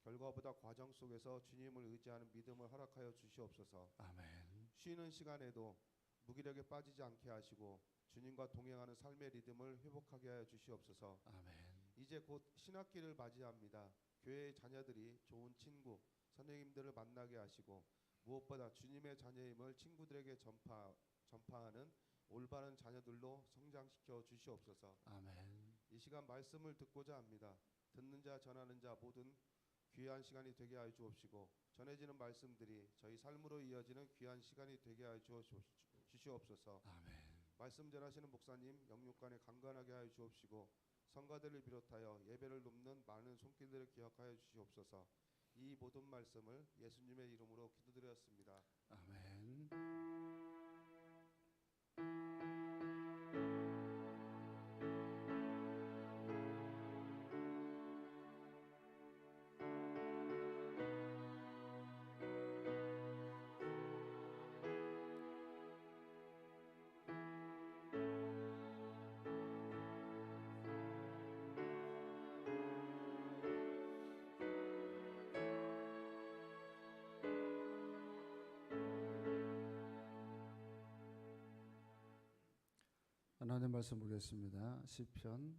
결과보다 과정 속에서 주님을 의지하는 믿음을 허락하여 주시옵소서. 아멘. 쉬는 시간에도 무기력에 빠지지 않게 하시고 주님과 동행하는 삶의 리듬을 회복하게 하여 주시옵소서. 아멘. 이제 곧 신학기를 맞이합니다. 교회의 자녀들이 좋은 친구, 선생님들을 만나게 하시고 무엇보다 주님의 자녀임을 친구들에게 전파하는 올바른 자녀들로 성장시켜 주시옵소서. 아멘. 이 시간 말씀을 듣고자 합니다. 듣는 자 전하는 자 모든 귀한 시간이 되게 하여 주옵시고 전해지는 말씀들이 저희 삶으로 이어지는 귀한 시간이 되게 하여 주시옵소서. 아멘. 말씀 전하시는 목사님 영육간에 강건하게 하여 주옵시고 성가대를 비롯하여 예배를 돕는 많은 손길들을 기억하여 주시옵소서. 이 모든 말씀을 예수님의 이름으로 기도드렸습니다. 아멘. 하나님 말씀 보겠습니다. 시편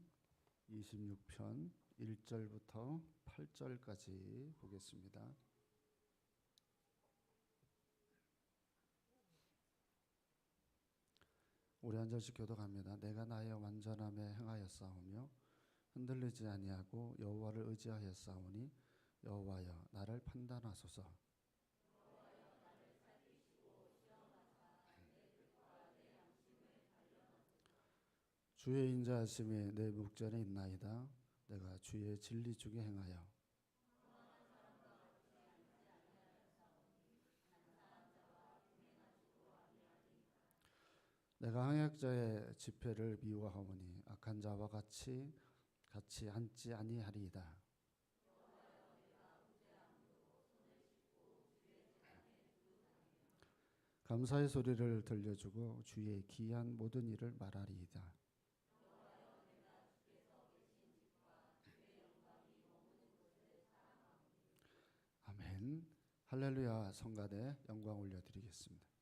26편 1절부터 8절까지 보겠습니다. 우리 한 절씩 교독합니다. 내가 나의 완전함에 행하였사오며 흔들리지 아니하고 여호와를 의지하였사오니 여호와여 나를 판단하소서. 주의 인자하심이 내 목전에 있나이다. 내가 주의 진리 중에 행하여 내가 항약자의 집회를 미워하오니 악한 자와 같이 앉지 아니하리이다. 감사의 소리를 들려주고 주의 기이한 모든 일을 말하리이다. 아멘. 할렐루야. 성가대 영광 올려드리겠습니다.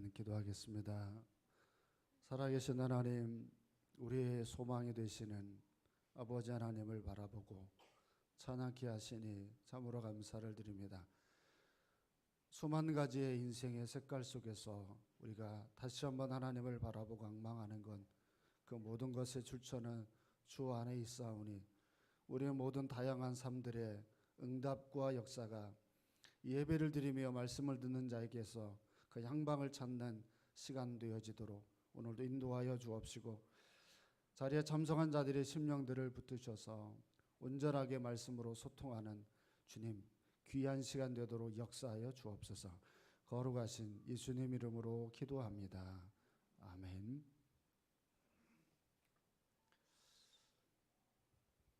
아멘. 기도하겠습니다. 살아계신 하나님, 우리의 소망이 되시는 아버지 하나님을 바라보고 찬양케 하시니 참으로 감사를 드립니다. 수만 가지의 인생의 색깔 속에서 우리가 다시 한번 하나님을 바라보고 갈망하는 건 그 모든 것의 출처는 주 안에 있사오니 우리의 모든 다양한 삶들의 응답과 역사가 예배를 드리며 말씀을 듣는 자에게서 그 향방을 찾는 시간 되어지도록 오늘도 인도하여 주옵시고, 자리에 참석한 자들의 심령들을 붙드셔서 온전하게 말씀으로 소통하는 주님 귀한 시간 되도록 역사하여 주옵소서. 거룩하신 예수님 이름으로 기도합니다. 아멘.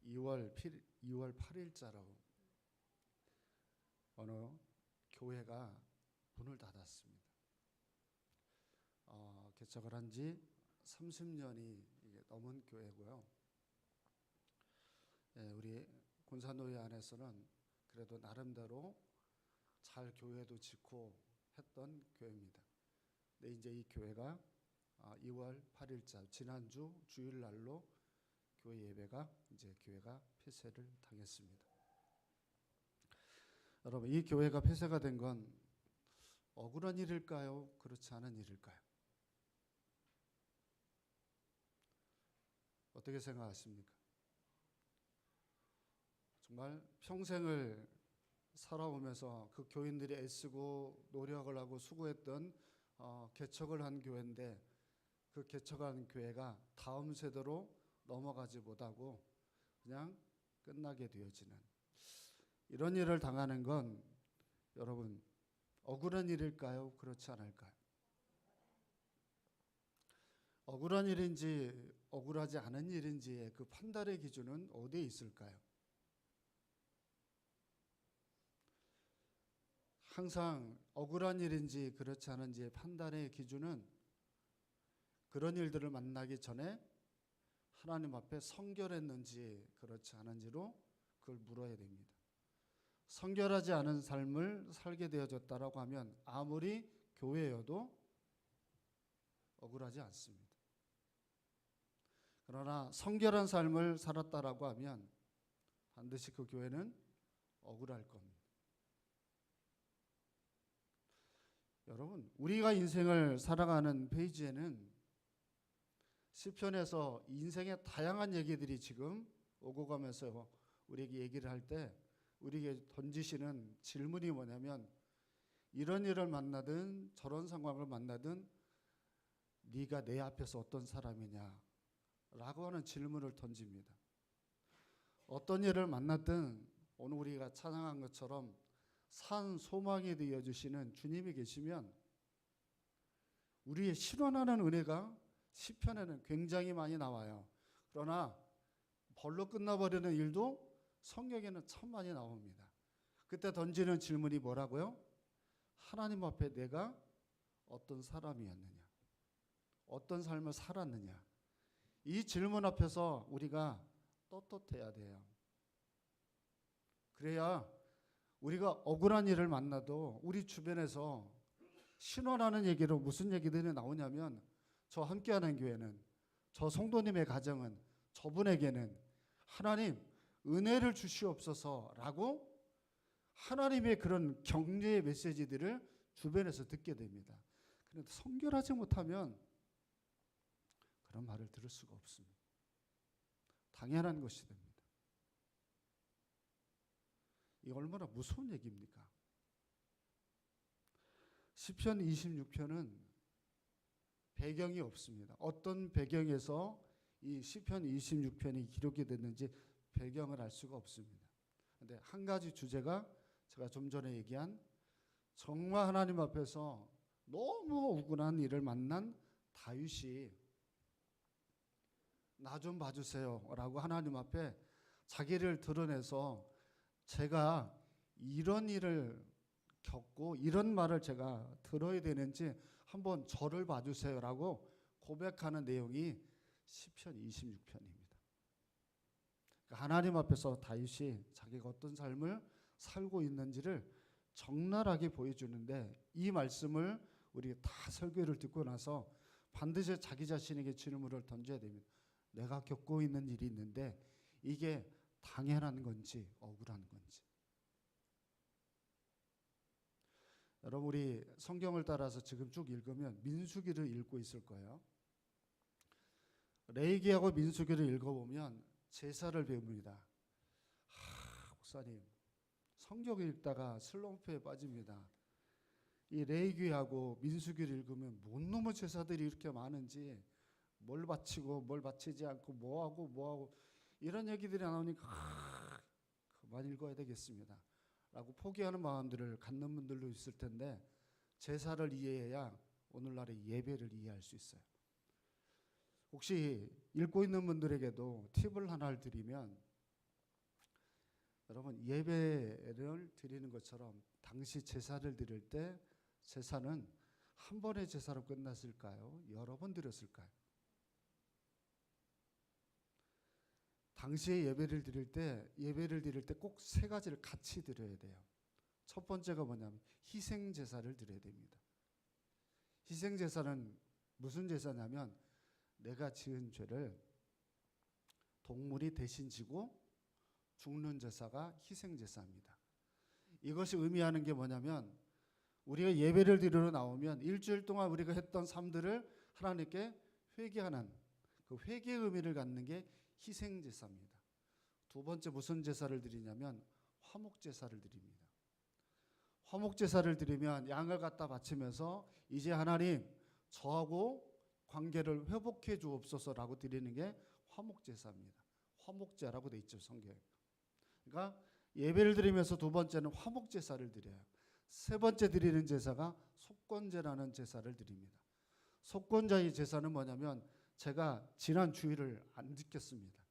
2월 8일자로 어느 교회가 문을 닫았습니다. 개척을 한 지 30년이 넘은 교회고요. 우리 군산노회 안에서는 그래도 나름대로 잘 교회도 짓고 했던 교회입니다. 근데 이제 이 교회가 2월 8일자 지난주 주일날로 교회 예배가 이제 교회가 폐쇄를 당했습니다. 여러분, 이 교회가 폐쇄가 된 건 억울한 일일까요? 그렇지 않은 일일까요? 어떻게 생각하십니까? 정말 평생을 살아오면서 그 교인들이 애쓰고 노력을 하고 수고했던 개척을 한 교회인데, 그 개척한 교회가 다음 세대로 넘어가지 못하고 그냥 끝나게 되어지는 이런 일을 당하는 건 여러분 억울한 일일까요? 그렇지 않을까요? 억울한 일인지 억울하지 않은 일인지의 그 판단의 기준은 어디에 있을까요? 항상 억울한 일인지 그렇지 않은지의 판단의 기준은 그런 일들을 만나기 전에 하나님 앞에 성결했는지 그렇지 않은지로 그걸 물어야 됩니다. 성결하지 않은 삶을 살게 되어졌다라고 하면 아무리 교회여도 억울하지 않습니다. 그러나 성결한 삶을 살았다라고 하면 반드시 그 교회는 억울할 겁니다. 여러분, 우리가 인생을 살아가는 페이지에는 시편에서 인생의 다양한 얘기들이 지금 오고 가면서 우리에게 얘기를 할 때 우리에게 던지시는 질문이 뭐냐면, 이런 일을 만나든 저런 상황을 만나든 네가 내 앞에서 어떤 사람이냐 라고 하는 질문을 던집니다. 어떤 일을 만났든 오늘 우리가 찬양한 것처럼 산 소망이 되어주시는 주님이 계시면 우리의 실현하는 은혜가 시편에는 굉장히 많이 나와요. 그러나 벌로 끝나버리는 일도 성경에는 참 많이 나옵니다. 그때 던지는 질문이 뭐라고요? 하나님 앞에 내가 어떤 사람이었느냐, 어떤 삶을 살았느냐, 이 질문 앞에서 우리가 떳떳해야 돼요. 그래야 우리가 억울한 일을 만나도 우리 주변에서 신원하는 얘기로 무슨 얘기들이 나오냐면, 저 함께하는 교회는, 저 성도님의 가정은, 저분에게는 하나님 은혜를 주시옵소서라고 하나님의 그런 격려의 메시지들을 주변에서 듣게 됩니다. 그런데 성결하지 못하면 그런 말을 들을 수가 없습니다. 당연한 것이 됩니다. 이 얼마나 무서운 얘기입니까? 시편 26편은 배경이 없습니다. 어떤 배경에서 이 시편 26편이 기록이 됐는지 배경을 알 수가 없습니다. 그런데 한 가지 주제가 제가 좀 전에 얘기한 정말 하나님 앞에서 너무 억울한 일을 만난 다윗이 나 좀 봐주세요 라고 하나님 앞에 자기를 드러내서, 제가 이런 일을 겪고 이런 말을 제가 들어야 되는지 한번 저를 봐주세요 라고 고백하는 내용이 시편 26편입니다. 하나님 앞에서 다윗이 자기가 어떤 삶을 살고 있는지를 적나라하게 보여주는데, 이 말씀을 우리 다 설교를 듣고 나서 반드시 자기 자신에게 질문을 던져야 됩니다. 내가 겪고 있는 일이 있는데 이게 당연한 건지 억울한 건지. 여러분 우리 성경을 따라서 지금 쭉 읽으면 민수기를 읽고 있을 거예요. 레위기하고 민수기를 읽어보면 제사를 배웁니다. 목사님 성경 읽다가 슬럼프에 빠집니다. 이 레위기하고 민수기를 읽으면 뭔 놈의 제사들이 이렇게 많은지, 뭘 바치고 뭘 바치지 않고 뭐하고 이런 얘기들이 나오니까 그만 읽어야 되겠습니다 라고 포기하는 마음들을 갖는 분들도 있을 텐데, 제사를 이해해야 오늘날의 예배를 이해할 수 있어요. 혹시 읽고 있는 분들에게도 팁을 하나를 드리면, 여러분 예배를 드리는 것처럼 당시 제사를 드릴 때 제사는 한 번의 제사로 끝났을까요? 여러 번 드렸을까요? 당시에 예배를 드릴 때 꼭 세 가지를 같이 드려야 돼요. 첫 번째가 뭐냐면 희생 제사를 드려야 됩니다. 희생 제사는 무슨 제사냐면 내가 지은 죄를 동물이 대신 지고 죽는 제사가 희생 제사입니다. 이것이 의미하는 게 뭐냐면 우리가 예배를 드리러 나오면 일주일 동안 우리가 했던 삶들을 하나님께 회개하는 그 회개의 의미를 갖는 게 희생 제사입니다. 두 번째 무슨 제사를 드리냐면 화목 제사를 드립니다. 화목 제사를 드리면 양을 갖다 바치면서 이제 하나님 저하고 관계를 회복해 주옵소서라고 드리는 게 화목 제사입니다. 화목제라고 돼 있죠, 성경에. 그러니까 예배를 드리면서 두 번째는 화목 제사를 드려요. 세 번째 드리는 제사가 속건제라는 제사를 드립니다. 속건제의 제사는 뭐냐면 제가 지난 주일을 안 지켰습니다.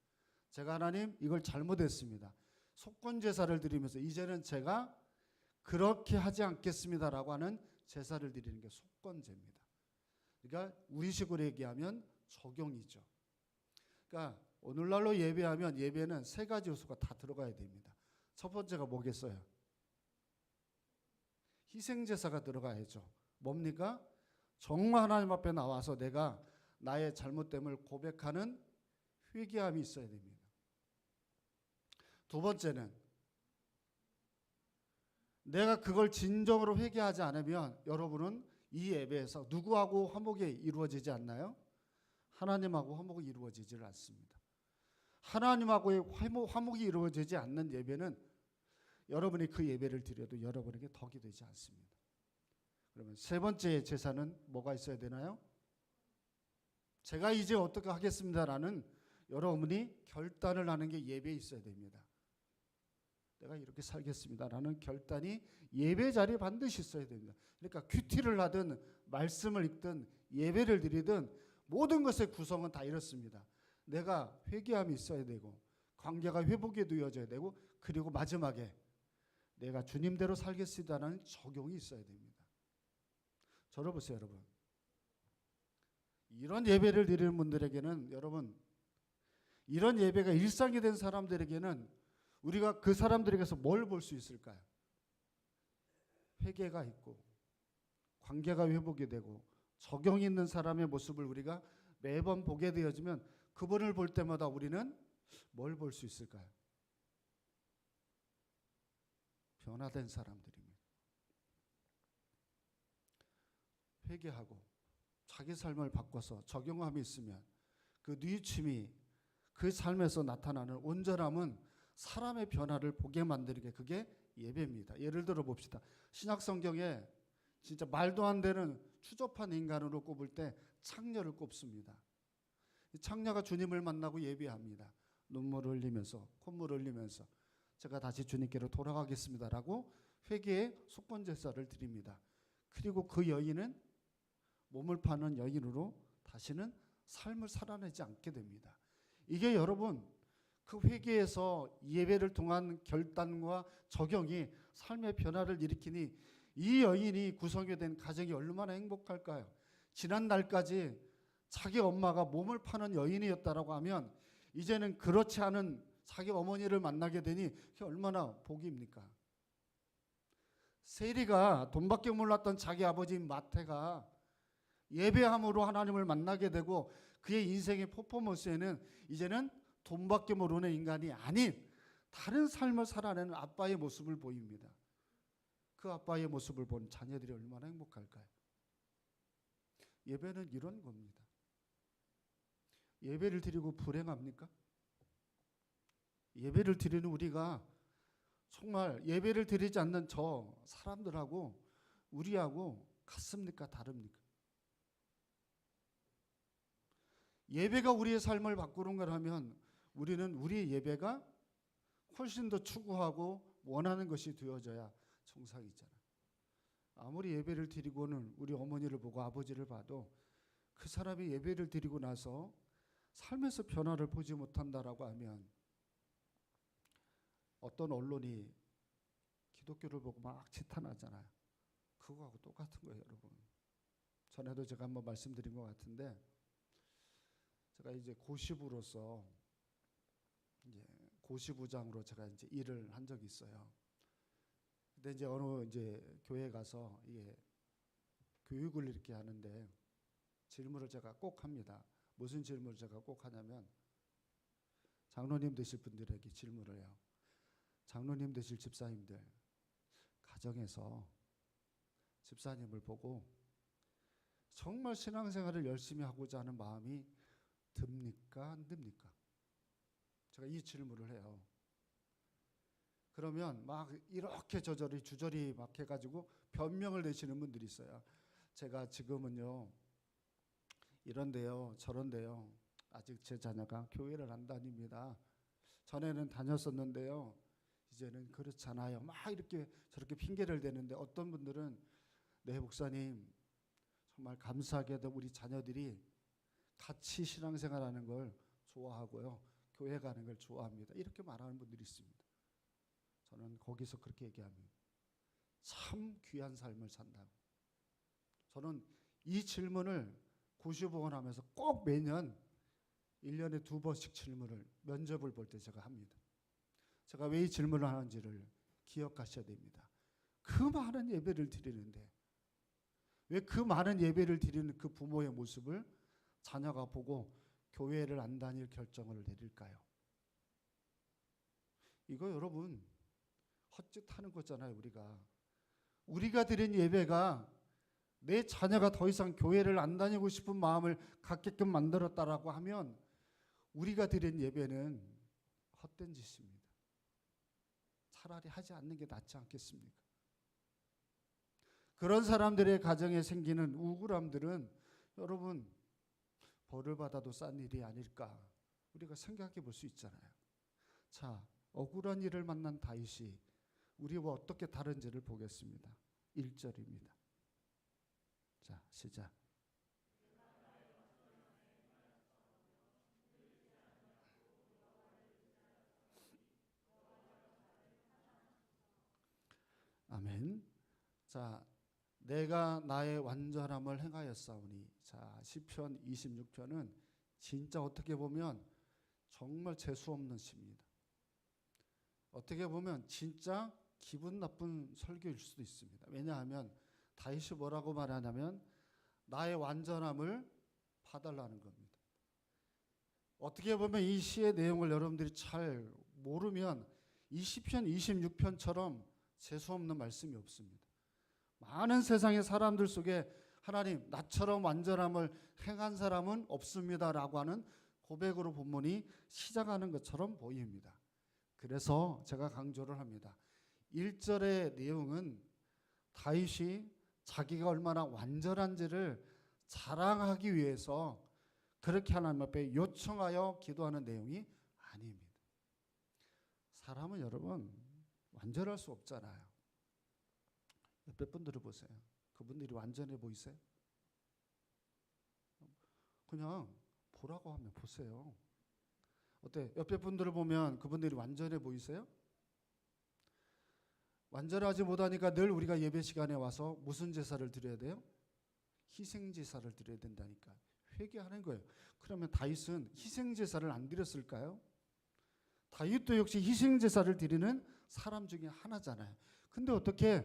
제가 하나님 이걸 잘못했습니다. 속건제사를 드리면서 이제는 제가 그렇게 하지 않겠습니다라고 하는 제사를 드리는 게 속건제입니다. 그러니까 우리식으로 얘기하면 적용이죠. 그러니까 오늘날로 예배하면 예배는 세 가지 요소가 다 들어가야 됩니다. 첫 번째가 뭐겠어요? 희생제사가 들어가야죠. 뭡니까? 정말 하나님 앞에 나와서 내가 나의 잘못됨을 고백하는 회개함이 있어야 됩니다. 두 번째는 내가 그걸 진정으로 회개하지 않으면 여러분은 이 예배에서 누구하고 화목이 이루어지지 않나요? 하나님하고 화목이 이루어지질 않습니다. 하나님하고의 화목이 이루어지지 않는 예배는 여러분이 그 예배를 드려도 여러분에게 덕이 되지 않습니다. 그러면 세 번째 제사는 뭐가 있어야 되나요? 제가 이제 어떻게 하겠습니다라는 여러분이 결단을 하는 게 예배에 있어야 됩니다. 내가 이렇게 살겠습니다라는 결단이 예배 자리에 반드시 있어야 됩니다. 그러니까 큐티를 하든 말씀을 읽든 예배를 드리든 모든 것의 구성은 다 이렇습니다. 내가 회개함이 있어야 되고 관계가 회복이 되어져야 되고 그리고 마지막에 내가 주님대로 살겠습니다라는 적용이 있어야 됩니다. 저를 보세요, 여러분. 이런 예배를 드리는 분들에게는 여러분 이런 예배가 일상이 된 사람들에게는 우리가 그 사람들에게서 뭘 볼 수 있을까요? 회개가 있고 관계가 회복이 되고 적용이 있는 사람의 모습을 우리가 매번 보게 되어지면 그분을 볼 때마다 우리는 뭘 볼 수 있을까요? 변화된 사람들입니다. 회개하고 자기 삶을 바꿔서 적용함이 있으면 그 뉘우침이 그 삶에서 나타나는 온전함은 사람의 변화를 보게 만드는 게 그게 예배입니다. 예를 들어 봅시다. 신약 성경에 진짜 말도 안 되는 추접한 인간으로 꼽을 때 창녀를 꼽습니다. 창녀가 주님을 만나고 예배합니다. 눈물을 흘리면서 콧물을 흘리면서 제가 다시 주님께로 돌아가겠습니다라고 회개의 속건제사를 드립니다. 그리고 그 여인은 몸을 파는 여인으로 다시는 삶을 살아내지 않게 됩니다. 이게 여러분 그 회개에서 예배를 통한 결단과 적용이 삶의 변화를 일으키니 이 여인이 구성이 된 가정이 얼마나 행복할까요? 지난 날까지 자기 엄마가 몸을 파는 여인이었다라고 하면 이제는 그렇지 않은 자기 어머니를 만나게 되니 그게 얼마나 복입니까? 세리가 돈밖에 몰랐던 자기 아버지인 마태가 예배함으로 하나님을 만나게 되고 그의 인생의 퍼포먼스에는 이제는 돈밖에 모르는 인간이 아닌 다른 삶을 살아내는 아빠의 모습을 보입니다. 그 아빠의 모습을 본 자녀들이 얼마나 행복할까요? 예배는 이런 겁니다. 예배를 드리고 불행합니까? 예배를 드리는 우리가 정말 예배를 드리지 않는 저 사람들하고 우리하고 같습니까? 다릅니까? 예배가 우리의 삶을 바꾸는 거라면 우리는 우리의 예배가 훨씬 더 추구하고 원하는 것이 되어져야 정상이잖아. 아무리 예배를 드리고는 우리 어머니를 보고 아버지를 봐도 그 사람이 예배를 드리고 나서 삶에서 변화를 보지 못한다라고 하면 어떤 언론이 기독교를 보고 막 지탄하잖아요. 그거하고 똑같은 거예요, 여러분. 전에도 제가 한번 말씀드린 것 같은데 제가 이제 고시부로서 이제 고시부장으로 제가 이제 일을 한 적이 있어요. 근데 이제 어느 이제 교회 가서 이게 교육을 이렇게 하는데 질문을 제가 꼭 합니다. 무슨 질문을 제가 꼭 하냐면 장로님 되실 분들에게 질문을 해요. 장로님 되실 집사님들 가정에서 집사님을 보고 정말 신앙생활을 열심히 하고자 하는 마음이 듭니까? 안 듭니까? 제가 이 질문을 해요. 그러면 막 이렇게 저저리 주저리 막 해가지고 변명을 내시는 분들이 있어요. 제가 지금은요 이런데요 저런데요 아직 제 자녀가 교회를 안 다닙니다. 전에는 다녔었는데요 이제는 그렇잖아요. 막 이렇게 저렇게 핑계를 대는데 어떤 분들은 네 목사님 정말 감사하게도 우리 자녀들이 같이 신앙생활하는 걸 좋아하고요 교회 가는 걸 좋아합니다. 이렇게 말하는 분들이 있습니다. 저는 거기서 그렇게 얘기합니다. 참 귀한 삶을 산다고. 저는 이 질문을 고시복원하면서 꼭 매년 1년에 2번씩 질문을 면접을 볼 때 제가 합니다. 제가 왜 이 질문을 하는지를 기억하셔야 됩니다. 그 많은 예배를 드리는데 왜 그 많은 예배를 드리는 그 부모의 모습을 자녀가 보고 교회를 안 다닐 결정을 내릴까요? 이거 여러분 헛짓하는 거잖아요. 우리가 드린 예배가 내 자녀가 더 이상 교회를 안 다니고 싶은 마음을 갖게끔 만들었다라고 하면 우리가 드린 예배는 헛된 짓입니다. 차라리 하지 않는 게 낫지 않겠습니까? 그런 사람들의 가정에 생기는 우울함들은 여러분 벌을 받아도 싼 일이 아닐까 우리가 생각해 볼 수 있잖아요. 자, 억울한 일을 만난 다윗이 우리와 어떻게 다른지를 보겠습니다. 1절입니다. 자, 시작. 아멘. 자, 내가 나의 완전함을 행하였사오니. 자, 시편 26편은 진짜 어떻게 보면 정말 재수 없는 시입니다. 어떻게 보면 진짜 기분 나쁜 설교일 수도 있습니다. 왜냐하면 다윗이 뭐라고 말하냐면 나의 완전함을 봐달라는 겁니다. 어떻게 보면 이 시의 내용을 여러분들이 잘 모르면 이 시편 26편처럼 재수없는 말씀이 없습니다. 많은 세상의 사람들 속에 하나님 나처럼 완전함을 행한 사람은 없습니다라고 하는 고백으로 본문이 시작하는 것처럼 보입니다. 그래서 제가 강조를 합니다. 1절의 내용은 다윗이 자기가 얼마나 완전한지를 자랑하기 위해서 그렇게 하나님 앞에 요청하여 기도하는 내용이 아닙니다. 사람은 여러분 완전할 수 없잖아요. 옆에 분들을 보세요. 그분들이 완전해 보이세요? 그냥 보라고 하면 보세요. 어때? 옆에 분들을 보면 그분들이 완전해 보이세요? 완전하지 못하니까 늘 우리가 예배 시간에 와서 무슨 제사를 드려야 돼요? 희생 제사를 드려야 된다니까. 회개하는 거예요. 그러면 다윗은 희생 제사를 안 드렸을까요? 다윗도 역시 희생 제사를 드리는 사람 중에 하나잖아요. 근데 어떻게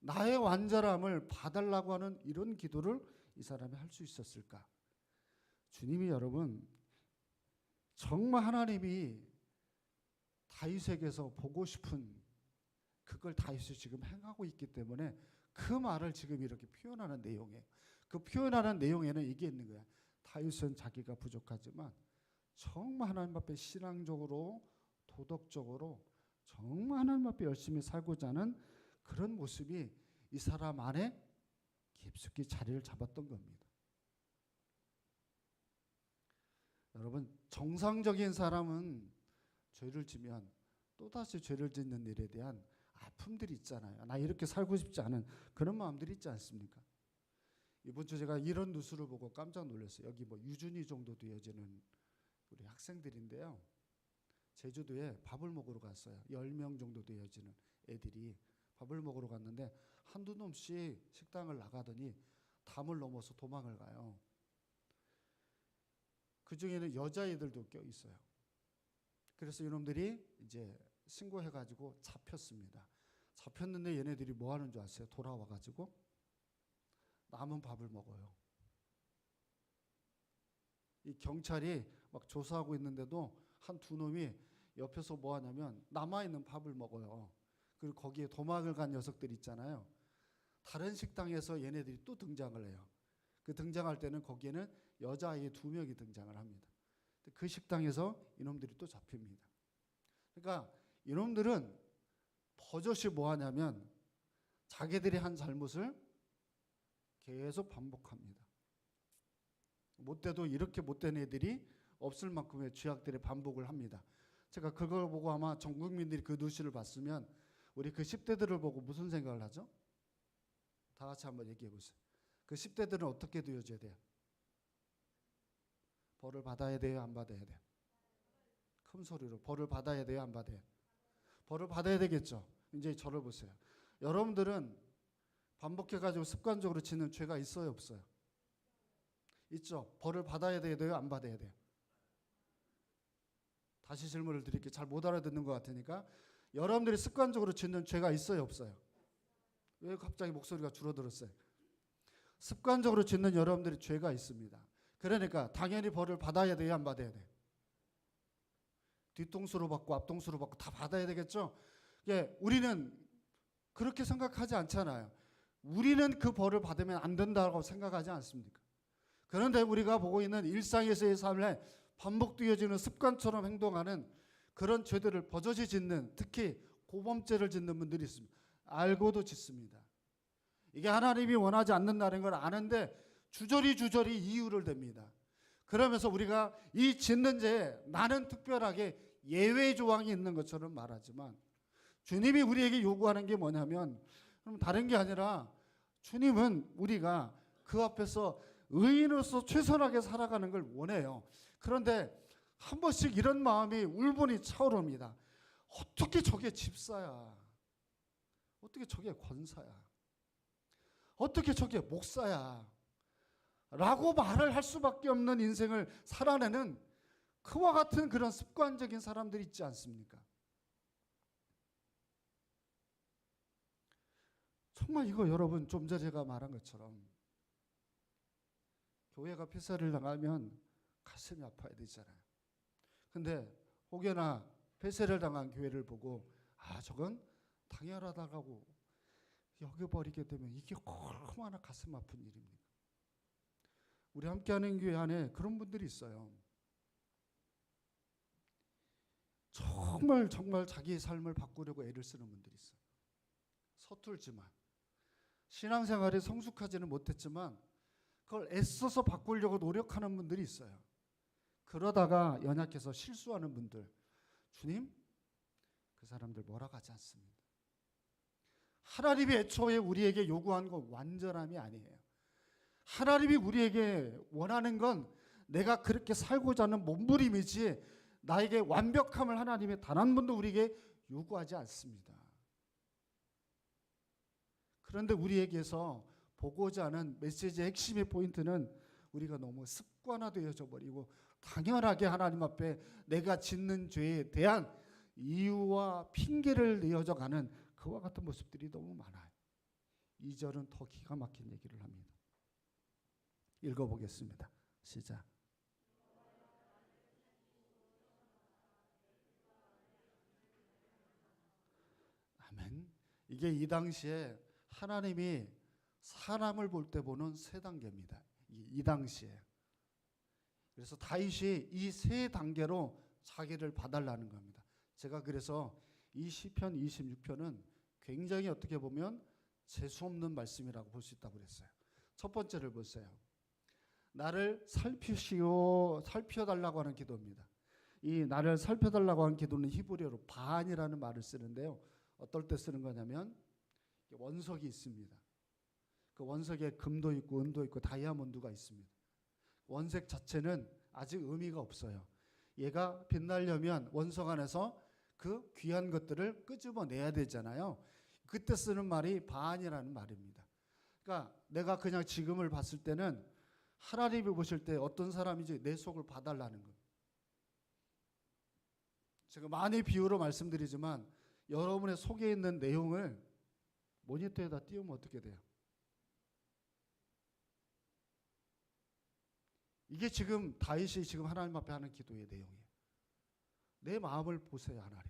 나의 완전함을 봐달라고 하는 이런 기도를 이 사람이 할 수 있었을까? 주님이 여러분 정말 하나님이 다윗에게서 보고 싶은 그걸 다윗이 지금 행하고 있기 때문에 그 말을 지금 이렇게 표현하는 내용이에요. 그 표현하는 내용에는 이게 있는 거야. 다윗은 자기가 부족하지만 정말 하나님 앞에 신앙적으로 도덕적으로 정말 하나님 앞에 열심히 살고자 하는 그런 모습이 이 사람 안에 깊숙이 자리를 잡았던 겁니다. 여러분 정상적인 사람은 죄를 지면 또다시 죄를 짓는 일에 대한 아픔들이 있잖아요. 나 이렇게 살고 싶지 않은 그런 마음들이 있지 않습니까? 이번 주 제가 이런 뉴스를 보고 깜짝 놀랐어요. 여기 뭐 유준이 정도 되어지는 우리 학생들인데요. 제주도에 밥을 먹으러 갔어요. 10명 정도 되어지는 애들이 밥을 먹으러 갔는데 한두 놈씩 식당을 나가더니 담을 넘어서 도망을 가요. 그 중에는 여자애들도 껴 있어요. 그래서 이놈들이 이제 신고해가지고 잡혔습니다. 잡혔는데 얘네들이 뭐 하는 줄 아세요? 돌아와가지고 남은 밥을 먹어요. 이 경찰이 막 조사하고 있는데도 한 두 놈이 옆에서 뭐 하냐면 남아있는 밥을 먹어요. 그리고 거기에 도망을 간 녀석들 있잖아요. 다른 식당에서 얘네들이 또 등장을 해요. 그 등장할 때는 거기에는 여자아이 2명이 등장을 합니다. 그 식당에서 이놈들이 또 잡힙니다. 그러니까 이놈들은 버젓이 뭐 하냐면 자기들이 한 잘못을 계속 반복합니다. 못돼도 이렇게 못된 애들이 없을 만큼의 죄악들의 반복을 합니다. 제가 그걸 보고 아마 전 국민들이 그 뉴스를 봤으면 우리 그 10대들을 보고 무슨 생각을 하죠? 다 같이 한번 얘기해 보세요. 그 10대들은 어떻게 되어줘야 돼요? 벌을 받아야 돼요? 안 받아야 돼요? 큰 소리로 벌을 받아야 돼요? 안 받아야 돼요? 벌을 받아야 되겠죠. 이제 저를 보세요. 여러분들은 반복해가지고 습관적으로 짓는 죄가 있어요? 없어요? 있죠. 벌을 받아야 돼요? 안 받아야 돼요? 다시 질문을 드릴게요. 잘 못 알아듣는 것 같으니까. 여러분들이 습관적으로 짓는 죄가 있어요? 없어요? 왜 갑자기 목소리가 줄어들었어요? 습관적으로 짓는 여러분들이 죄가 있습니다. 그러니까 당연히 벌을 받아야 돼요? 안 받아야 돼요? 뒤통수로 받고 앞통수로 받고 다 받아야 되겠죠? 예, 우리는 그렇게 생각하지 않잖아요. 우리는 그 벌을 받으면 안 된다고 생각하지 않습니까? 그런데 우리가 보고 있는 일상에서의 삶에 반복되어지는 습관처럼 행동하는 그런 죄들을 버젓이 짓는, 특히 고범죄를 짓는 분들이 있습니다. 알고도 짓습니다. 이게 하나님이 원하지 않는다는 걸 아는데 주저리 이유를 댑니다. 그러면서 우리가 이 짓는 죄에 나는 특별하게 예외 조항이 있는 것처럼 말하지만 주님이 우리에게 요구하는 게 뭐냐면 다른 게 아니라 주님은 우리가 그 앞에서 의인으로서 최선하게 살아가는 걸 원해요. 그런데 한 번씩 이런 마음이 울분이 차오릅니다. 어떻게 저게 집사야? 어떻게 저게 권사야? 어떻게 저게 목사야? 라고 말을 할 수밖에 없는 인생을 살아내는 그와 같은 그런 습관적인 사람들이 있지 않습니까? 정말 이거 여러분 좀 전에 제가 말한 것처럼 교회가 폐쇄를 당하면 가슴이 아파야 되잖아요. 근데 혹여나 폐쇄를 당한 교회를 보고 저건 당연하다고 여겨버리게 되면 이게 얼마나 가슴 아픈 일입니까? 우리 함께하는 교회 안에 그런 분들이 있어요. 정말 자기의 삶을 바꾸려고 애를 쓰는 분들이 있어요. 서툴지만 신앙생활에 성숙하지는 못했지만 그걸 애써서 바꾸려고 노력하는 분들이 있어요. 그러다가 연약해서 실수하는 분들, 주님 그 사람들 뭐라고 하지 않습니다. 하나님이 애초에 우리에게 요구한 건 완전함이 아니에요. 하나님이 우리에게 원하는 건 내가 그렇게 살고자 하는 몸부림이지 나에게 완벽함을 하나님이 단 한 번도 우리에게 요구하지 않습니다. 그런데 우리에게서 보고자 하는 메시지의 핵심의 포인트는 우리가 너무 습관화되어져 버리고 당연하게 하나님 앞에 내가 짓는 죄에 대한 이유와 핑계를 내어져 가는 그와 같은 모습들이 너무 많아요. 2절은 더 기가 막힌 얘기를 합니다. 읽어보겠습니다. 시작. 아멘. 이게 이 당시에 하나님이 사람을 볼 때 보는 세 단계입니다. 이 당시에. 그래서 다윗이 이 세 단계로 자기를 봐달라는 겁니다. 제가 그래서 이 시편 26편은 굉장히 어떻게 보면 재수없는 말씀이라고 볼 수 있다고 그랬어요. 첫 번째를 보세요. 나를 살펴달라고 하는 기도입니다. 이 나를 살펴달라고 하는 기도는 히브리어로 바안이라는 말을 쓰는데요. 어떨 때 쓰는 거냐면 원석이 있습니다. 그 원석에 금도 있고 은도 있고 다이아몬드가 있습니다. 원색 자체는 아직 의미가 없어요. 얘가 빛나려면 원석 안에서 그 귀한 것들을 끄집어내야 되잖아요. 그때 쓰는 말이 바안이라는 말입니다. 그러니까 내가 그냥 지금을 봤을 때는 하나님이 보실 때 어떤 사람인지 내 속을 봐달라는 거예요. 제가 많이 비유로 말씀드리지만 여러분의 속에 있는 내용을 모니터에다 띄우면 어떻게 돼요? 이게 지금 다윗이 지금 하나님 앞에 하는 기도의 내용이에요. 내 마음을 보세요, 하나님.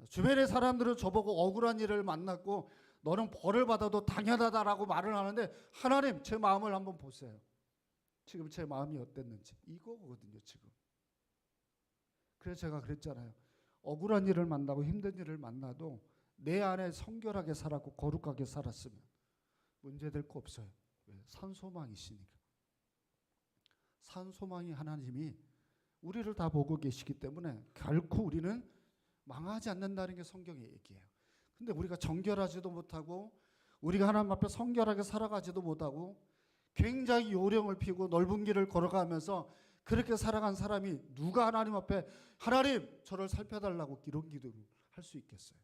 주변의 사람들은 저보고 억울한 일을 만났고 너는 벌을 받아도 당연하다라고 말을 하는데 하나님 제 마음을 한번 보세요. 지금 제 마음이 어땠는지 이거거든요, 지금. 그래서 제가 그랬잖아요. 억울한 일을 만나고 힘든 일을 만나도 내 안에 성결하게 살았고 거룩하게 살았으면 문제될 거 없어요. 왜? 산소망이시니까. 산소망이 하나님이 우리를 다 보고 계시기 때문에 결코 우리는 망하지 않는다는 게 성경의 얘기예요. 근데 우리가 정결하지도 못하고 우리가 하나님 앞에 성결하게 살아가지도 못하고 굉장히 요령을 피우고 넓은 길을 걸어가면서 그렇게 살아간 사람이 누가 하나님 앞에 하나님 저를 살펴달라고 이런 기도를 할 수 있겠어요?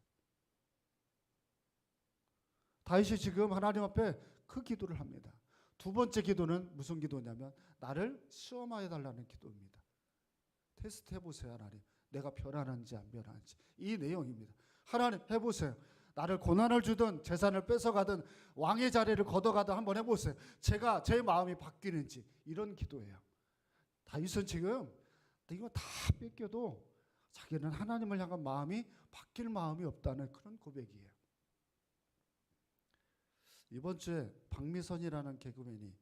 다윗이 지금 하나님 앞에 그 기도를 합니다. 두 번째 기도는 무슨 기도냐면 나를 시험하여 달라는 기도입니다. 테스트 해보세요, 하나님. 내가 변하는지 안 변하는지. 이 내용입니다. 하나님 해보세요. 나를 고난을 주든 재산을 뺏어가든 왕의 자리를 걷어가든 한번 해보세요. 제가 제 마음이 바뀌는지. 이런 기도예요. 다윗은 지금 이거 다 뺏겨도 자기는 하나님을 향한 마음이 바뀔 마음이 없다는 그런 고백이에요. 이번 주에 박미선이라는 개그맨이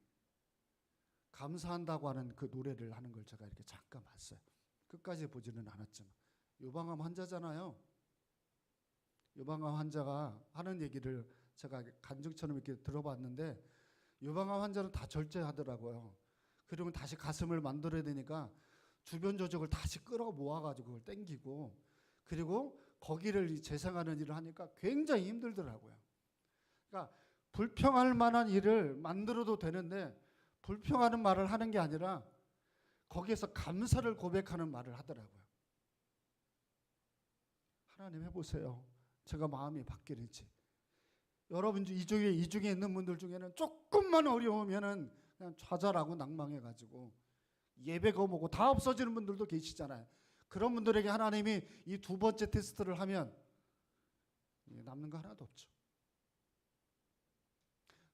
감사한다고 하는 그 노래를 하는 걸 제가 이렇게 잠깐 봤어요. 끝까지 보지는 않았지만 유방암 환자잖아요. 유방암 환자가 하는 얘기를 제가 간증처럼 이렇게 들어봤는데 유방암 환자는 다 절제하더라고요. 그러면 다시 가슴을 만들어야 되니까 주변 조직을 다시 끌어 모아가지고 그걸 땡기고 그리고 거기를 재생하는 일을 하니까 굉장히 힘들더라고요. 그러니까 불평할 만한 일을 만들어도 되는데 불평하는 말을 하는 게 아니라 거기에서 감사를 고백하는 말을 하더라고요. 하나님 해보세요. 제가 마음이 바뀌는지. 여러분 이 중에 있는 분들 중에는 조금만 어려우면은 그냥 좌절하고 낭망해가지고 예배가 뭐고 다 없어지는 분들도 계시잖아요. 그런 분들에게 하나님이 이 두 번째 테스트를 하면 남는 거 하나도 없죠.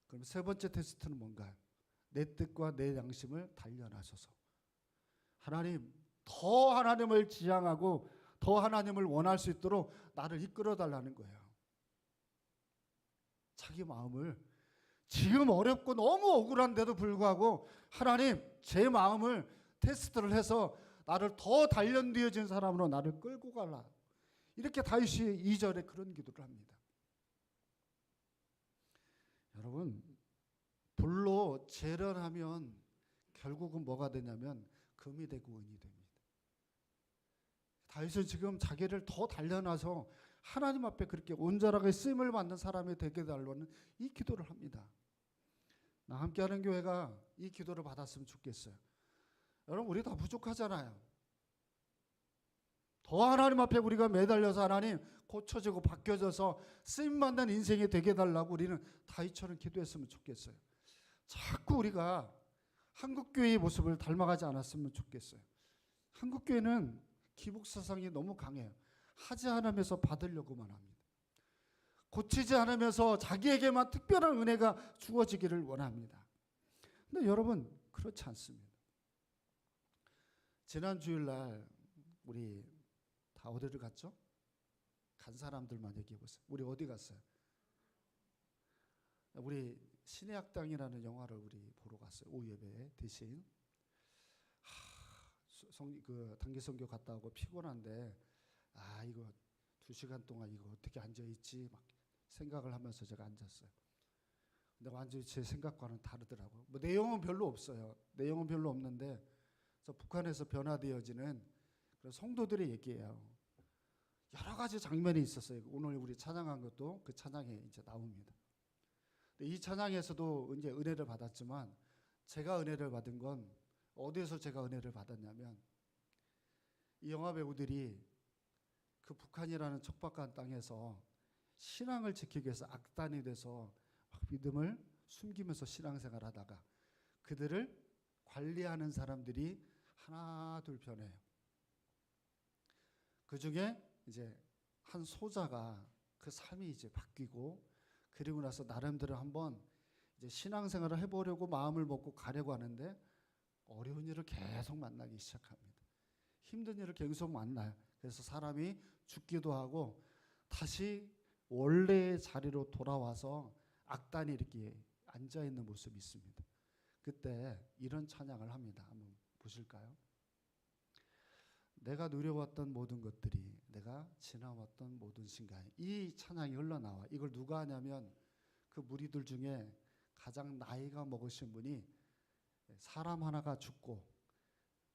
그럼 세 번째 테스트는 뭔가요? 내 뜻과 내 양심을 단련하소서. 하나님, 더 하나님을 지향하고 더 하나님을 원할 수 있도록 나를 이끌어 달라는 거예요. 자기 마음을 지금 어렵고 너무 억울한데도 불구하고 하나님, 제 마음을 테스트를 해서 나를 더 단련되어진 사람으로 나를 끌고 가라. 이렇게 다윗이 2절에 그런 기도를 합니다. 여러분, 불로 재련하면 결국은 뭐가 되냐면 금이 되고 은이 됩니다. 다윗은 지금 자기를 더 단련해서 하나님 앞에 그렇게 온전하게 쓰임을 받는 사람이 되게 달라는 이 기도를 합니다. 나 함께하는 교회가 이 기도를 받았으면 좋겠어요. 여러분 우리 다 부족하잖아요. 더 하나님 앞에 우리가 매달려서 하나님 고쳐지고 바뀌어져서 쓰임받는 인생이 되게 달라고 우리는 다윗처럼 기도했으면 좋겠어요. 자꾸 우리가 한국교회의 모습을 닮아가지 않았으면 좋겠어요. 한국교회는 기복사상이 너무 강해요. 하지 않으면서 받으려고만 합니다. 고치지 않으면서 자기에게만 특별한 은혜가 주어지기를 원합니다. 근데 여러분 그렇지 않습니다. 지난 주일날 우리 다 어디를 갔죠? 간 사람들만 얘기해 보세요. 우리 어디 갔어요? 우리 신의 학당이라는 영화를 우리 보러 갔어요. 오후 예배 대신. 단기 선교 갔다 오고 피곤한데 이거 2시간 동안 이거 어떻게 앉아 있지 막 생각을 하면서 제가 앉았어요. 근데 완전히 제 생각과는 다르더라고요. 뭐 내용은 별로 없어요. 내용은 별로 없는데 북한에서 변화되어지는 그런 성도들의 얘기예요. 여러 가지 장면이 있었어요. 오늘 우리 찬양한 것도 그 찬양에 이제 나옵니다. 근데 이 찬양에서도 이제 은혜를 받았지만 제가 은혜를 받은 건 어디에서 제가 은혜를 받았냐면 이 영화 배우들이 그 북한이라는 척박한 땅에서 신앙을 지키기 위해서 악단이 돼서 막 믿음을 숨기면서 신앙생활 하다가 그들을 관리하는 사람들이 하나 둘 변해요. 그 중에 이제 한 소자가 그 삶이 이제 바뀌고 그리고 나서 나름대로 한번 이제 신앙생활을 해보려고 마음을 먹고 가려고 하는데 어려운 일을 계속 만나기 시작합니다. 힘든 일을 계속 만나요. 그래서 사람이 죽기도 하고 다시 원래의 자리로 돌아와서 악단이 이렇게 앉아있는 모습이 있습니다. 그때 이런 찬양을 합니다. 한번 보실까요? 내가 누려왔던 모든 것들이 내가 지나왔던 모든 순간 이 찬양이 흘러나와. 이걸 누가 하냐면 그 무리들 중에 가장 나이가 먹으신 분이 사람 하나가 죽고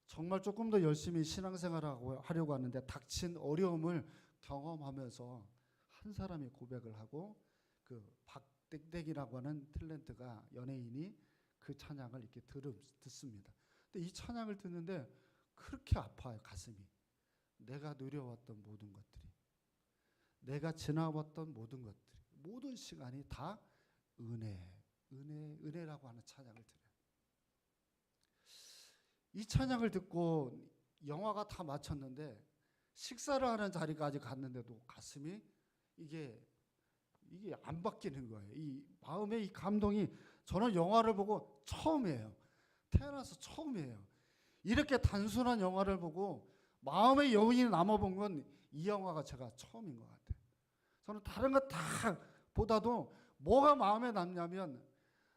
정말 조금 더 열심히 신앙생활을 하려고 하는데 닥친 어려움을 경험하면서 한 사람이 고백을 하고 그 박땡땡이라고 하는 탤런트가 연예인이 그 찬양을 이렇게 듣습니다. 근데 이 찬양을 듣는데 그렇게 아파요. 가슴이. 내가 누려왔던 모든 것들이 내가 지나왔던 모든 것들이 모든 시간이 다 은혜라고 하는 찬양을 들어요. 이 찬양을 듣고 영화가 다 마쳤는데 식사를 하는 자리까지 갔는데도 가슴이 이게 안 바뀌는 거예요. 이 마음의 이 감동이 저는 영화를 보고 처음이에요. 태어나서 처음이에요. 이렇게 단순한 영화를 보고 마음의 여운이 남아본 건 이 영화가 제가 처음인 것 같아요. 저는 다른 것 다 보다도 뭐가 마음에 남냐면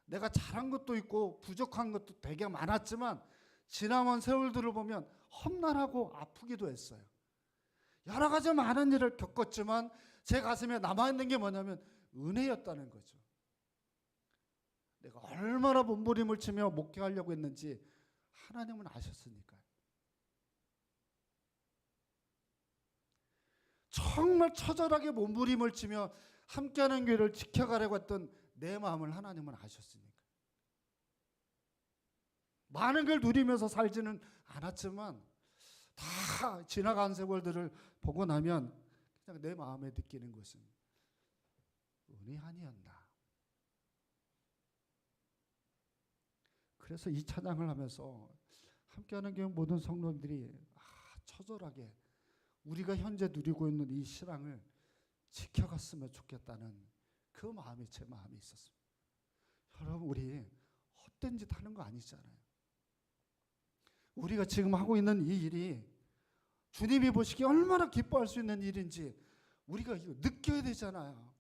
내가 잘한 것도 있고 부족한 것도 되게 많았지만 지나온 세월들을 보면 험난하고 아프기도 했어요. 여러 가지 많은 일을 겪었지만 제 가슴에 남아있는 게 뭐냐면 은혜였다는 거죠. 내가 얼마나 몸부림을 치며 목회하려고 했는지 하나님은 아셨으니까요. 정말 처절하게 몸부림을 치며 함께하는 교회를 지켜가려고 했던 내 마음을 하나님은 아셨으니까. 많은 걸 누리면서 살지는 않았지만 다 지나간 세월들을 보고 나면 그냥 내 마음에 느끼는 것은 은혜 아니었나. 그래서 이 찬양을 하면서 함께하는 교회 모든 성도들이 처절하게 우리가 현재 누리고 있는 이 신앙을 지켜갔으면 좋겠다는 그 마음이 제 마음에 있었습니다. 여러분 우리 헛된 짓 하는 거 아니잖아요. 우리가 지금 하고 있는 이 일이 주님이 보시기에 얼마나 기뻐할 수 있는 일인지 우리가 이거 느껴야 되잖아요.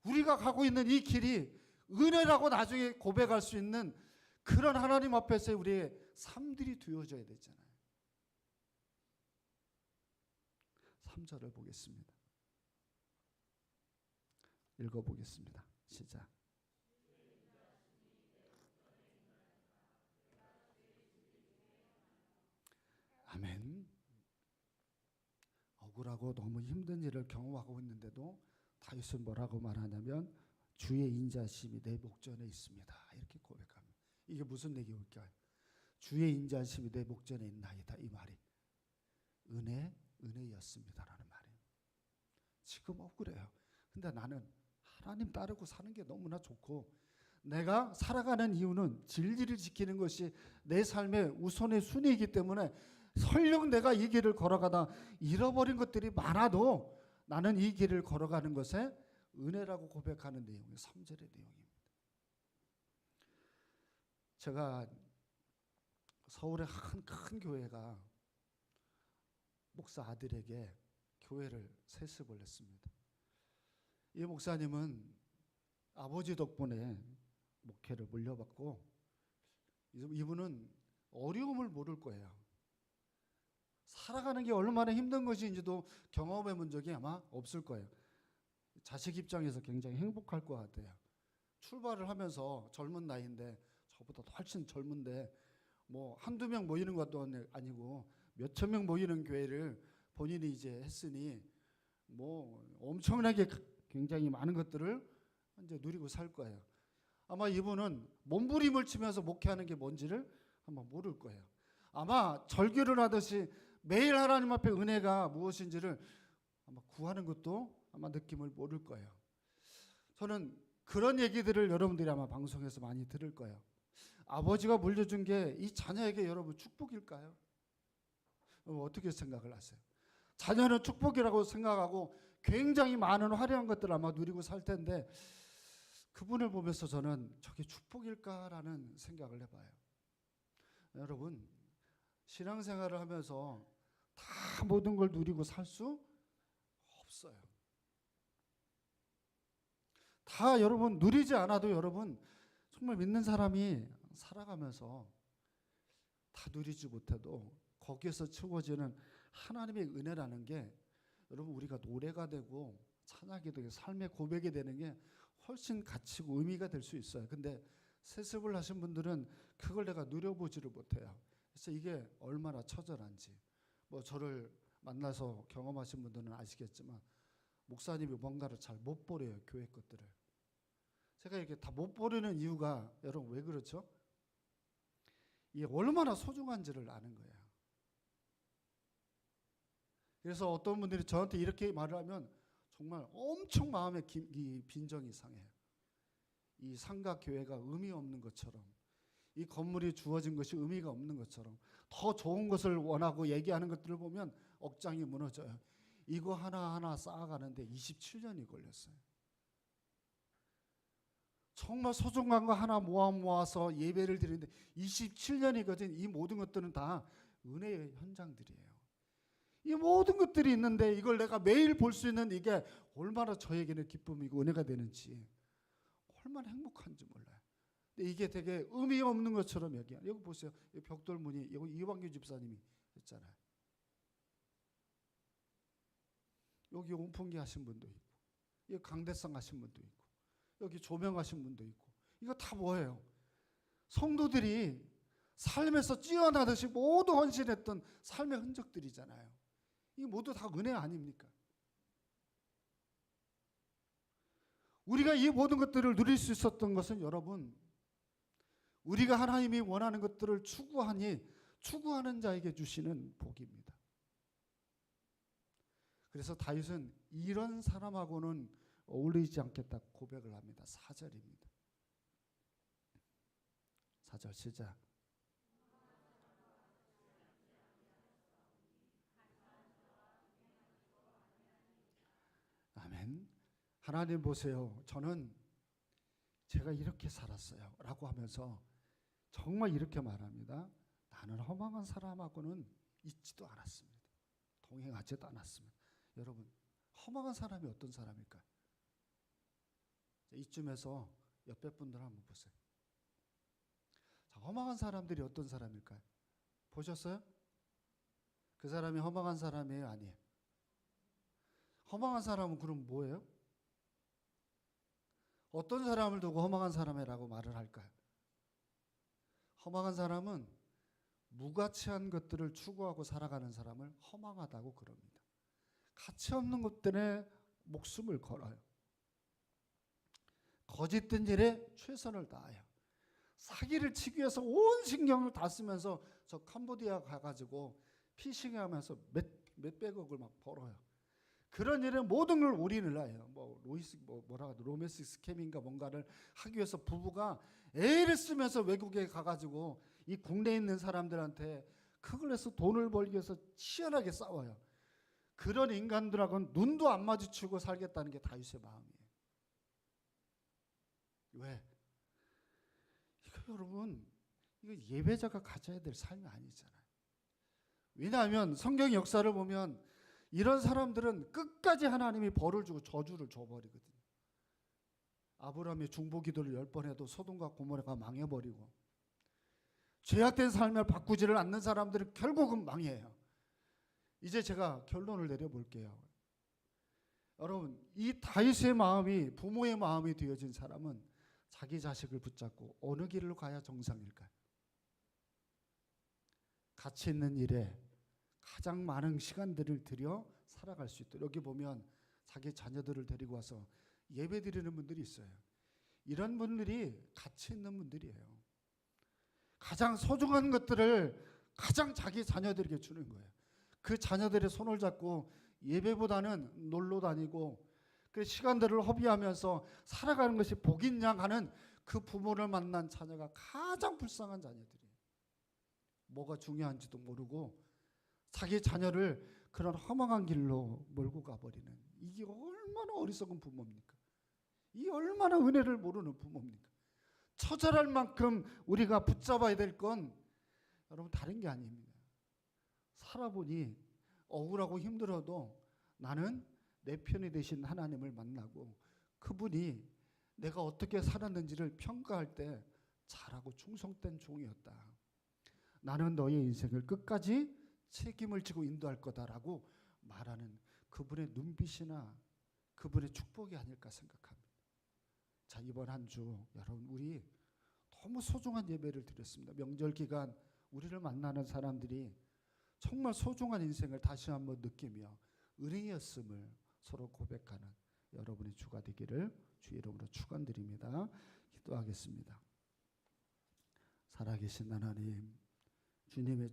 우리가 가고 있는 이 길이 은혜라고 나중에 고백할 수 있는 그런 하나님 앞에서 우리의 삶들이 되어져야 되잖아요. 3절을 보겠습니다. 읽어보겠습니다. 시작. 아멘. 억울하고 너무 힘든 일을 경험하고 있는데도 다윗은 뭐라고 말하냐면 주의 인자심이 내 목전에 있습니다. 이렇게 고백합니다. 이게 무슨 얘기일까요? 주의 인자심이 내 목전에 있나이다. 이 말이 은혜였습니다라는 말이에요. 지금 억울해요. 근데 나는 하나님 따르고 사는 게 너무나 좋고 내가 살아가는 이유는 진리를 지키는 것이 내 삶의 우선의 순위이기 때문에 설령 내가 이 길을 걸어가다 잃어버린 것들이 많아도 나는 이 길을 걸어가는 것에 은혜라고 고백하는 내용이 3절의 내용입니다. 제가 서울의 한 큰 교회가 목사 아들에게 교회를 세습을 했습니다. 이 목사님은 아버지 덕분에 목회를 물려받고 이분은 어려움을 모를 거예요. 살아가는 게 얼마나 힘든 것인지도 경험해 본 적이 아마 없을 거예요. 자식 입장에서 굉장히 행복할 것 같아요. 출발을 하면서 젊은 나이인데 저보다 훨씬 젊은데 뭐 한두 명 모이는 것도 아니고 몇천 명 모이는 교회를 본인이 이제 했으니 뭐 엄청나게 굉장히 많은 것들을 이제 누리고 살 거예요. 아마 이분은 몸부림을 치면서 목회하는 게 뭔지를 아마 모를 거예요. 아마 절규를 하듯이 매일 하나님 앞에 은혜가 무엇인지를 아마 구하는 것도 아마 느낌을 모를 거예요. 저는 그런 얘기들을 여러분들이 아마 방송에서 많이 들을 거예요. 아버지가 물려준 게 이 자녀에게 여러분 축복일까요? 어떻게 생각을 하세요? 자녀는 축복이라고 생각하고 굉장히 많은 화려한 것들을 아마 누리고 살 텐데 그분을 보면서 저는 저게 축복일까라는 생각을 해봐요. 여러분 신앙생활을 하면서 다 모든 걸 누리고 살 수 없어요. 다 여러분 누리지 않아도 여러분 정말 믿는 사람이 살아가면서 다 누리지 못해도 거기에서 채워지는 하나님의 은혜라는 게 여러분 우리가 노래가 되고 찬양이 되고 삶의 고백이 되는 게 훨씬 가치고 의미가 될 수 있어요. 근데 세습을 하신 분들은 그걸 내가 누려보지를 못해요. 그래서 이게 얼마나 처절한지 뭐 저를 만나서 경험하신 분들은 아시겠지만 목사님이 뭔가를 잘 못 버려요. 교회 것들을. 제가 이렇게 다 못 버리는 이유가 여러분 왜 그렇죠? 이게 얼마나 소중한지를 아는 거예요. 그래서 어떤 분들이 저한테 이렇게 말을 하면 정말 엄청 마음에 이 빈정이 상해요. 이 삼각교회가 의미 없는 것처럼 이 건물이 주어진 것이 의미가 없는 것처럼 더 좋은 것을 원하고 얘기하는 것들을 보면 억장이 무너져요. 이거 하나하나 쌓아가는데 27년이 걸렸어요. 정말 소중한 거 하나 모아서 예배를 드리는데 27년이거든. 이 모든 것들은 다 은혜의 현장들이에요. 이 모든 것들이 있는데 이걸 내가 매일 볼 수 있는 이게 얼마나 저에게는 기쁨이고 은혜가 되는지 얼마나 행복한지 몰라요. 근데 이게 되게 의미 없는 것처럼 여기 보세요. 이 벽돌무늬 여기 이완규 집사님이 했잖아요. 여기 온풍기 하신 분도 있고 여기 강대상 하신 분도 있고 여기 조명하신 분도 있고 이거 다 뭐예요? 성도들이 삶에서 뛰어나듯이 모두 헌신했던 삶의 흔적들이잖아요. 이 모두 다 은혜 아닙니까? 우리가 이 모든 것들을 누릴 수 있었던 것은 여러분 우리가 하나님이 원하는 것들을 추구하니 추구하는 자에게 주시는 복입니다. 그래서 다윗은 이런 사람하고는 어울리지 않겠다 고백을 합니다. 4절입니다. 4절 시작. 아멘. 하나님 보세요. 저는 제가 이렇게 살았어요 라고 하면서 정말 이렇게 말합니다. 나는 허망한 사람하고는 있지도 않았습니다. 동행하지도 않았습니다. 여러분 허망한 사람이 어떤 사람일까요? 이쯤에서 옆에 분들 한번 보세요. 자, 허망한 사람들이 어떤 사람일까요? 보셨어요? 그 사람이 허망한 사람이에요? 아니에요? 허망한 사람은 그럼 뭐예요? 어떤 사람을 두고 허망한 사람이라고 말을 할까요? 허망한 사람은 무가치한 것들을 추구하고 살아가는 사람을 허망하다고 그럽니다. 가치 없는 것들에 목숨을 걸어요. 거짓된 일에 최선을 다해요. 사기를 치기 위해서 온 신경을 다 쓰면서 저 캄보디아 가가지고 피싱하면서 몇백억을 막 벌어요. 그런 일에 모든 걸 올인을 해요. 로맨스 스캠인가 뭔가를 하기 위해서 부부가 애를 쓰면서 외국에 가가지고 이 국내에 있는 사람들한테 그걸 해서 돈을 벌기 위해서 치열하게 싸워요. 그런 인간들하고는 눈도 안 마주치고 살겠다는 게 다윗의 마음이에요. 왜? 이거 여러분, 이거 예배자가 가져야 될 삶이 아니잖아요. 왜냐하면 성경 역사를 보면 이런 사람들은 끝까지 하나님이 벌을 주고 저주를 줘버리거든요. 아브라함이 중보기도를 10번 해도 소돔과 고모라가 망해버리고, 죄악된 삶을 바꾸지를 않는 사람들은 결국은 망해요. 이제 제가 결론을 내려볼게요. 여러분, 이 다윗의 마음이, 부모의 마음이 되어진 사람은 자기 자식을 붙잡고 어느 길로 가야 정상일까요? 가치 있는 일에 가장 많은 시간들을 들여 살아갈 수 있도록, 여기 보면 자기 자녀들을 데리고 와서 예배 드리는 분들이 있어요. 이런 분들이 가치 있는 분들이에요. 가장 소중한 것들을 가장 자기 자녀들에게 주는 거예요. 그 자녀들의 손을 잡고 예배보다는 놀러 다니고 그 시간들을 허비하면서 살아가는 것이 복인 양 하는 그 부모를 만난 자녀가 가장 불쌍한 자녀들이에요. 뭐가 중요한지도 모르고 자기 자녀를 그런 허망한 길로 몰고 가버리는, 이게 얼마나 어리석은 부모입니까? 이 얼마나 은혜를 모르는 부모입니까? 처절할 만큼 우리가 붙잡아야 될 건 여러분 다른 게 아닙니다. 살아보니 억울하고 힘들어도 나는 내 편이 되신 하나님을 만나고 그분이 내가 어떻게 살았는지를 평가할 때 잘하고 충성된 종이었다. 나는 너의 인생을 끝까지 책임을 지고 인도할 거다라고 말하는 그분의 눈빛이나 그분의 축복이 아닐까 생각합니다. 자, 이번 한 주 여러분 우리 너무 소중한 예배를 드렸습니다. 명절 기간 우리를 만나는 사람들이 정말 소중한 인생을 다시 한번 느끼며 은혜였음을 서로 고백하는 여러분의 주가 되기를 주의 이름으로 축원드립니다. 기도하겠습니다. 살아계신 하나님, 주님의